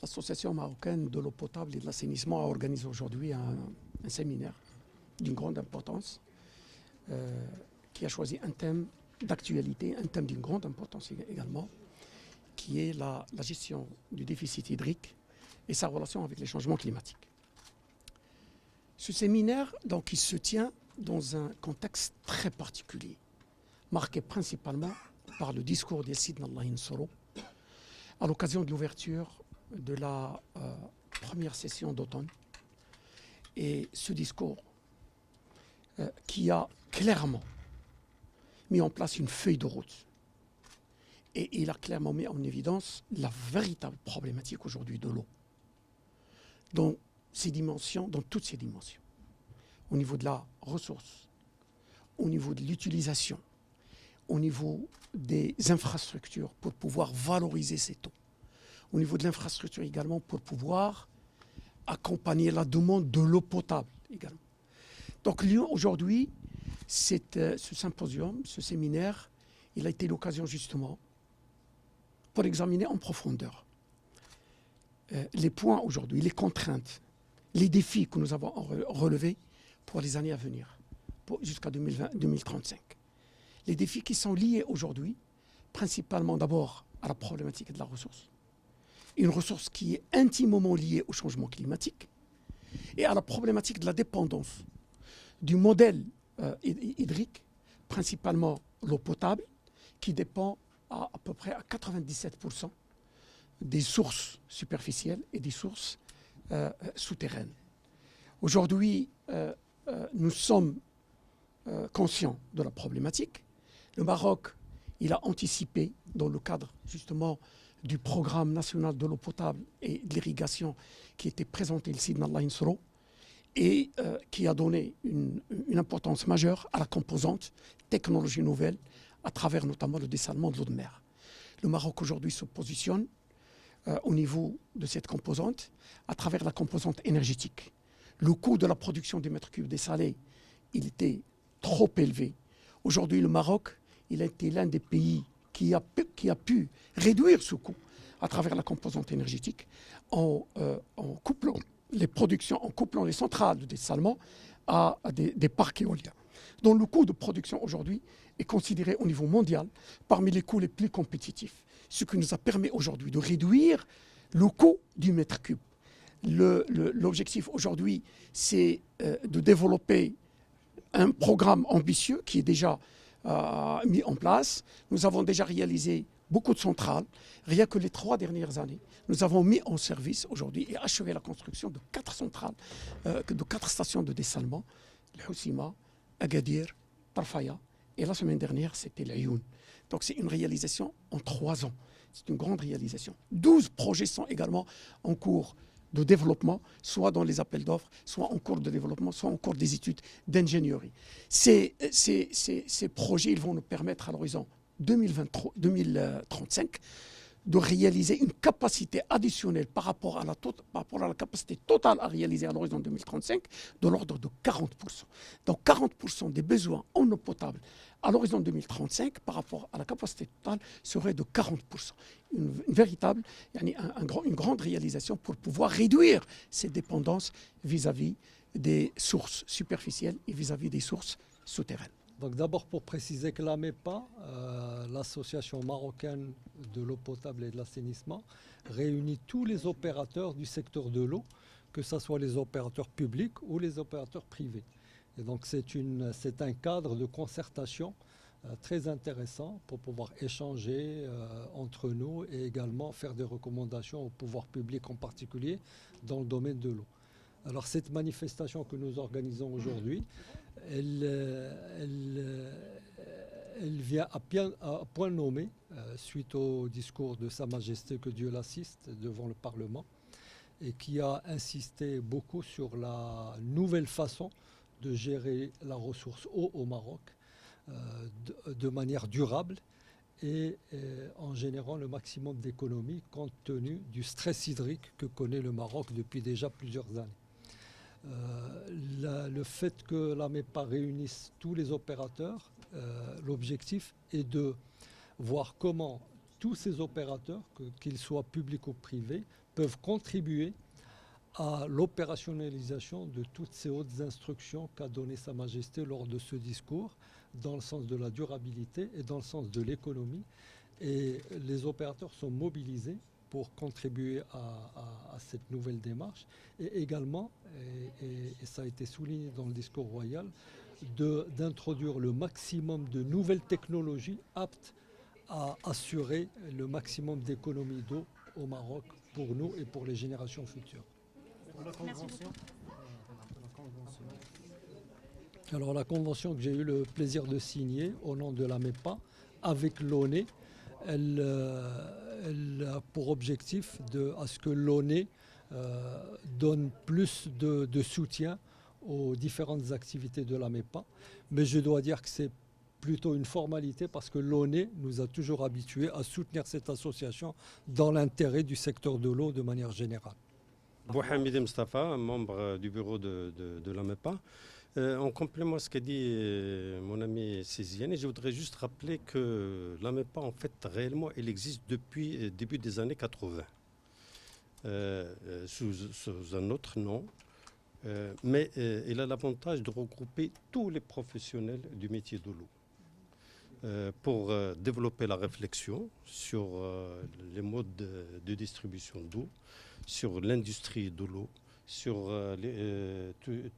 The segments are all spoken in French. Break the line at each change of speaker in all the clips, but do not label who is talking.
L'Association marocaine de l'eau potable et de l'assainissement a organisé aujourd'hui un séminaire d'une grande importance qui a choisi un thème d'actualité, un thème d'une grande importance également, qui est la gestion du déficit hydrique et sa relation avec les changements climatiques. Ce séminaire, donc, il se tient dans un contexte très particulier, marqué principalement par le discours d'Yacine Allah Yansoro à l'occasion de l'ouverture de la première session d'automne. Et ce discours qui a clairement mis en place une feuille de route. Et il a clairement mis en évidence la véritable problématique aujourd'hui de l'eau. Dans ses dimensions, dans toutes ses dimensions. Au niveau de la ressource, au niveau de l'utilisation, au niveau des infrastructures pour pouvoir valoriser cette eau. Au niveau de l'infrastructure également pour pouvoir accompagner la demande de l'eau potable également. Donc aujourd'hui, ce symposium, ce séminaire, il a été l'occasion justement pour examiner en profondeur les points aujourd'hui, les contraintes, les défis que nous avons relevés pour les années à venir, jusqu'à 2035. Les défis qui sont liés aujourd'hui, principalement d'abord à la problématique de la ressource, une ressource qui est intimement liée au changement climatique et à la problématique de la dépendance du modèle hydrique, principalement l'eau potable, qui dépend à peu près à 97% des sources superficielles et des sources souterraines. Aujourd'hui, nous sommes conscients de la problématique. Le Maroc, il a anticipé dans le cadre justement du programme national de l'eau potable et de l'irrigation qui était présenté ici dans Allah Yansoro et qui a donné une importance majeure à la composante technologie nouvelle à travers notamment le dessalement de l'eau de mer. Le Maroc aujourd'hui se positionne au niveau de cette composante à travers la composante énergétique. Le coût de la production des mètres cubes dessalés, il était trop élevé. Aujourd'hui, le Maroc, il a été l'un des pays qui a pu réduire ce coût à travers la composante énergétique en couplant les productions, en couplant les centrales de dessalement à des parcs éoliens, dont le coût de production aujourd'hui est considéré au niveau mondial parmi les coûts les plus compétitifs, ce qui nous a permis aujourd'hui de réduire le coût du mètre cube. L'objectif aujourd'hui, c'est de développer un programme ambitieux qui est déjà mis en place. Nous avons déjà réalisé beaucoup de centrales. Rien que les 3 dernières années, nous avons mis en service aujourd'hui et achevé la construction de 4 centrales, de 4 stations de dessalement, le Hossima, Agadir, Tarfaya, et la semaine dernière, c'était l'Ayoun. Donc c'est une réalisation en 3 ans. C'est une grande réalisation. 12 projets sont également en cours de développement, soit dans les appels d'offres, soit en cours de développement, soit en cours des études d'ingénierie. Ces projets ils vont nous permettre à l'horizon 2035 de réaliser une capacité additionnelle par rapport à la capacité totale à réaliser à l'horizon 2035 de l'ordre de 40%. Donc 40% des besoins en eau potable à l'horizon 2035 par rapport à la capacité totale serait de 40%. Une véritable, une grande réalisation pour pouvoir réduire ces dépendances vis-à-vis des sources superficielles et vis-à-vis des sources souterraines.
Donc d'abord pour préciser que l'AMEPA, l'association marocaine de l'eau potable et de l'assainissement, réunit tous les opérateurs du secteur de l'eau, que ce soit les opérateurs publics ou les opérateurs privés. Et donc c'est un cadre de concertation très intéressant pour pouvoir échanger entre nous et également faire des recommandations au pouvoir public en particulier dans le domaine de l'eau. Alors cette manifestation que nous organisons aujourd'hui, elle vient à point nommé suite au discours de Sa Majesté, que Dieu l'assiste, devant le Parlement, et qui a insisté beaucoup sur la nouvelle façon de gérer la ressource eau au Maroc de manière durable et en générant le maximum d'économies compte tenu du stress hydrique que connaît le Maroc depuis déjà plusieurs années. Le fait que la MEPA réunisse tous les opérateurs, l'objectif est de voir comment tous ces opérateurs, qu'ils soient publics ou privés, peuvent contribuer à l'opérationnalisation de toutes ces hautes instructions qu'a donné Sa Majesté lors de ce discours, dans le sens de la durabilité et dans le sens de l'économie. Et les opérateurs sont mobilisés pour contribuer à cette nouvelle démarche et également, et ça a été souligné dans le discours royal, d'introduire le maximum de nouvelles technologies aptes à assurer le maximum d'économie d'eau au Maroc pour nous et pour les générations futures. Alors la convention que j'ai eu le plaisir de signer au nom de la MEPA avec l'ONE, elle a pour objectif à ce que l'ONE donne plus de soutien aux différentes activités de la MEPA. Mais je dois dire que c'est plutôt une formalité parce que l'ONE nous a toujours habitués à soutenir cette association dans l'intérêt du secteur de l'eau de manière générale.
Bouhamid Mustafa, membre du bureau de la MEPA. En complément à ce qu'a dit mon ami Céziane, je voudrais juste rappeler que la MEPA, en fait, réellement, elle existe depuis début des années 80, sous un autre nom. Mais elle a l'avantage de regrouper tous les professionnels du métier de l'eau pour développer la réflexion sur les modes de distribution d'eau, sur l'industrie de l'eau, sur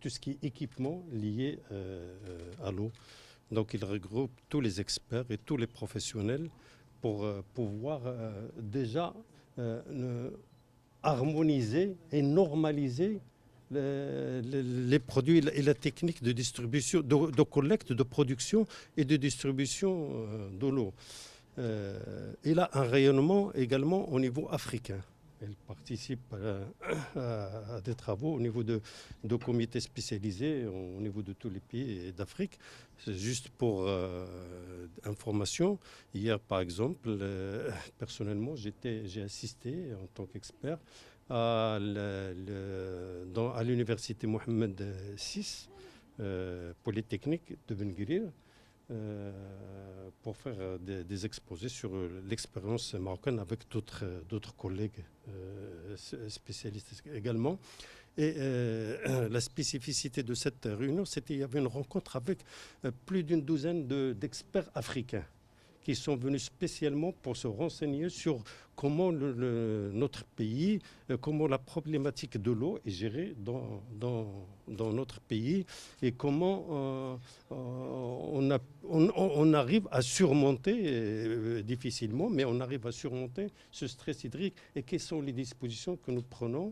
tout ce qui est équipement lié à l'eau. Donc il regroupe tous les experts et tous les professionnels pour pouvoir déjà harmoniser et normaliser les produits et la technique de distribution, de collecte, de production et de distribution de l'eau. Il a un rayonnement également au niveau africain. Elle participe à des travaux au niveau de comités spécialisés au niveau de tous les pays d'Afrique. C'est juste pour information. Hier, par exemple, personnellement, j'ai assisté en tant qu'expert à l'université Mohamed VI, Polytechnique de Ben Gurir, pour faire des exposés sur l'expérience marocaine avec d'autres collègues spécialistes également. Et la spécificité de cette réunion, c'était qu'il y avait une rencontre avec plus d'une douzaine d'experts africains qui sont venus spécialement pour se renseigner sur comment notre pays, comment la problématique de l'eau est gérée dans notre pays et comment on arrive à surmonter, difficilement, mais on arrive à surmonter ce stress hydrique et quelles sont les dispositions que nous prenons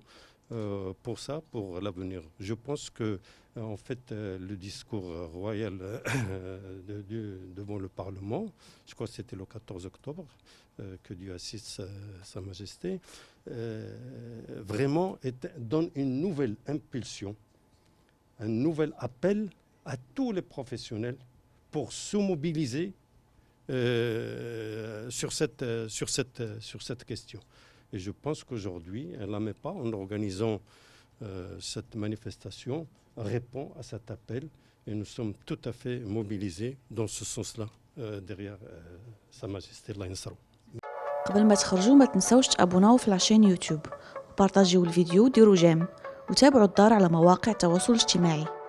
pour ça, pour l'avenir. Je pense que en fait, le discours royal devant le Parlement, je crois que c'était le 14 octobre, que Dieu assiste Sa Majesté, vraiment donne une nouvelle impulsion, un nouvel appel à tous les professionnels pour se mobiliser sur cette question. Et je pense qu'aujourd'hui, la MEPA, en organisant cette manifestation, répond à cet appel et nous sommes tout à fait mobilisés dans ce sens-là derrière Sa Majesté الله ينصره.
قبل ما تخرجوا ما تنسوش تابوناو في العشان يوتيوب وبارطاجيو الفيديو وديروا جيم وتابعوا الدار على مواقع التواصل الاجتماعي.